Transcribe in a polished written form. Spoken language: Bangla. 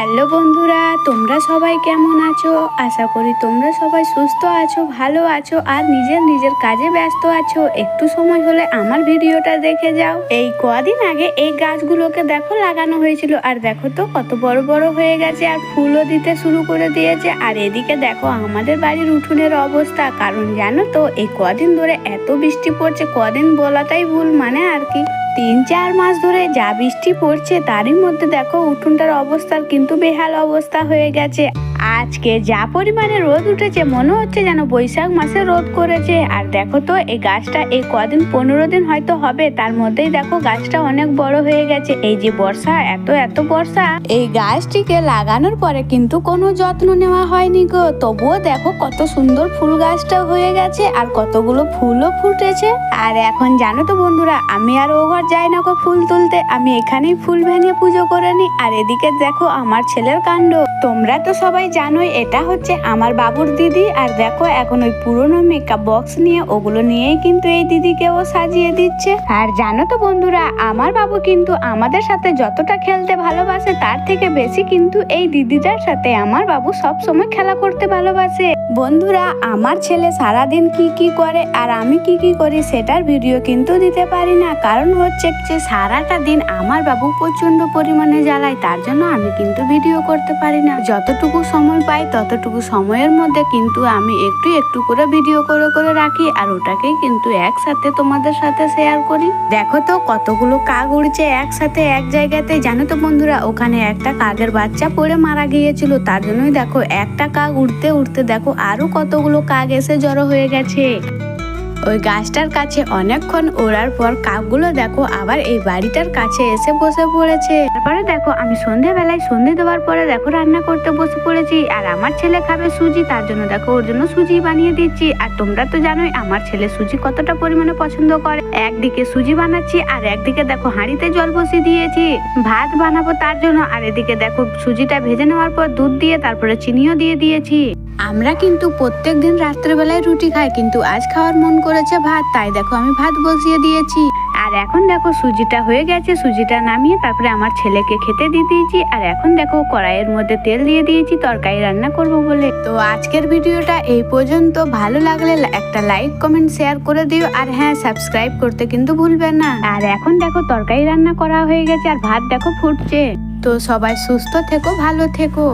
হ্যালো বন্ধুরা, তোমরা সবাই কেমন আছো? আশা করি তোমরা সবাই সুস্থ আছো, ভালো আছো আর নিজের কাজে ব্যস্ত আছো। একটু সময় হলে আমার ভিডিওটা দেখে যাও। এই কদিন আগে এই গাছগুলোকে দেখো লাগানো হয়েছিল, আর দেখো তো কত বড় বড় হয়ে গেছে আর ফুলও দিতে শুরু করে দিয়েছে। আর এদিকে দেখো আমাদের বাড়ির উঠোনের অবস্থা, কারণ জানো তো এই কদিন ধরে এত বৃষ্টি পড়ছে, কদিন বলাটাই ভুল, মানে আর কি 3-4 মাস ধরে যা বৃষ্টি পড়ছে তারই মধ্যে দেখো উঠোনটার অবস্থার কিন্তু বেহাল অবস্থা হয়ে গেছে। আজকে যা পরিমাণে রোদ উঠেছে মনে হচ্ছে যেন বৈশাখ মাসে রোদ করেছে। আর দেখো তো এই গাছটা এই কদিন 15 দিন হয়তো হবে, তার মধ্যেই দেখো গাছটা অনেক বড় হয়ে গেছে। এই যে বর্ষা, এত বর্ষা, এই গাছটিকে লাগানোর পরে কিন্তু কোনো যত্ন নেওয়া হয়নি গো, তবুও দেখো কত সুন্দর ফুল গাছটা হয়ে গেছে আর কতগুলো ফুলও ফুটেছে। আর এখন জানো তো বন্ধুরা, আমি আর ও ঘর যাই না গো ফুল তুলতে, আমি এখানেই ফুল ভেঙে পুজো করে নি। আর এদিকে দেখো আমার ছেলের কাণ্ড, তোমরা তো সবাই জানোই এটা হচ্ছে আমার বাবুর দিদি। আর দেখো এখন ওই পুরোনো মেকআপ বক্স নিয়ে ওগুলো নিয়েই কিন্তু এই দিদিকে ও সাজিয়ে দিচ্ছে। আর জানো তো বন্ধুরা, আমার বাবু কিন্তু আমাদের সাথে যতটা খেলতে ভালোবাসে তার থেকে বেশি কিন্তু এই দিদিটার সাথে আমার বাবু সব সময় খেলা করতে ভালোবাসে। বন্ধুরা, আমার ছেলে সারাদিন কি করে আর আমি কি করি সেটার ভিডিও কিন্তু দিতে পারি না, কারণ হচ্ছে যে সারাটা দিন আমার বাবু প্রচন্ড পরিমাণে জ্বালায়, তার জন্য আমি কিন্তু ভিডিও করতে পারি না। যতটুকু সময় পাই ততটুকু সময়ের মধ্যে কিন্তু আমি একটু করে ভিডিও করে রাখি, আর ওটাকেই কিন্তু একসাথে তোমাদের সাথে শেয়ার করি। দেখো তো কতগুলো কাক উড়ছে একসাথে এক জায়গাতে। জানো তো বন্ধুরা, ওখানে একটা কাকের বাচ্চা পড়ে মারা গিয়েছিল, তার জন্যই দেখো একটা কাক উড়তে উড়তে দেখো আরো কতগুলো কাক এসে জড়ো হয়ে গেছে ওই গাছটার কাছে। অনেকক্ষণ ওড়ার পর কাকগুলো দেখো আবার এই বাড়িটার কাছে এসে বসে পড়েছে। তারপরে দেখো আমি সন্ধ্যেবেলায় সন্ধে দেওয়ার পরে দেখো রান্না করতে বসে পড়েছি। আর আমার ছেলে খাবে সুজি, তার জন্য দেখো ওর জন্য সুজি বানিয়ে দিচ্ছি। আর তোমরা তো জানোই আমার ছেলে সুজি কতটা পরিমাণে পছন্দ করে। একদিকে সুজি বানাচ্ছি আর একদিকে দেখো হাঁড়িতে জল বসিয়ে দিয়েছি ভাত বানাবো তার জন্য। আর এদিকে দেখো সুজিটা ভেজে নেওয়ার পর দুধ দিয়ে তারপরে চিনিও দিয়ে দিয়েছি। আমরা কিন্তু প্রত্যেক দিন রাত্রেবেলায় রুটি খাই, কিন্তু আজ খাওয়ার মন করেছে ভাত, তাই দেখো আমি ভাত বসিয়ে দিয়েছি। আর এখন দেখো সুজিটা হয়ে গেছে, সুজিটা নামিয়ে তারপরে আমার ছেলেকে খেতে দিয়ে দিয়েছি। আর এখন দেখো কড়াইয়ের মধ্যে তেল দিয়ে দিয়েছি তরকারি রান্না করব বলে। তো আজকের ভিডিওটা এই পর্যন্ত, ভালো লাগলে একটা লাইক কমেন্ট শেয়ার করে দিও, আর হ্যাঁ সাবস্ক্রাইব করতে কিন্তু ভুলবেন না। আর এখন দেখো তরকারি রান্না করা হয়ে গেছে আর ভাত দেখো ফুটছে। তো সবাই সুস্থ থেকো, ভালো থেকো।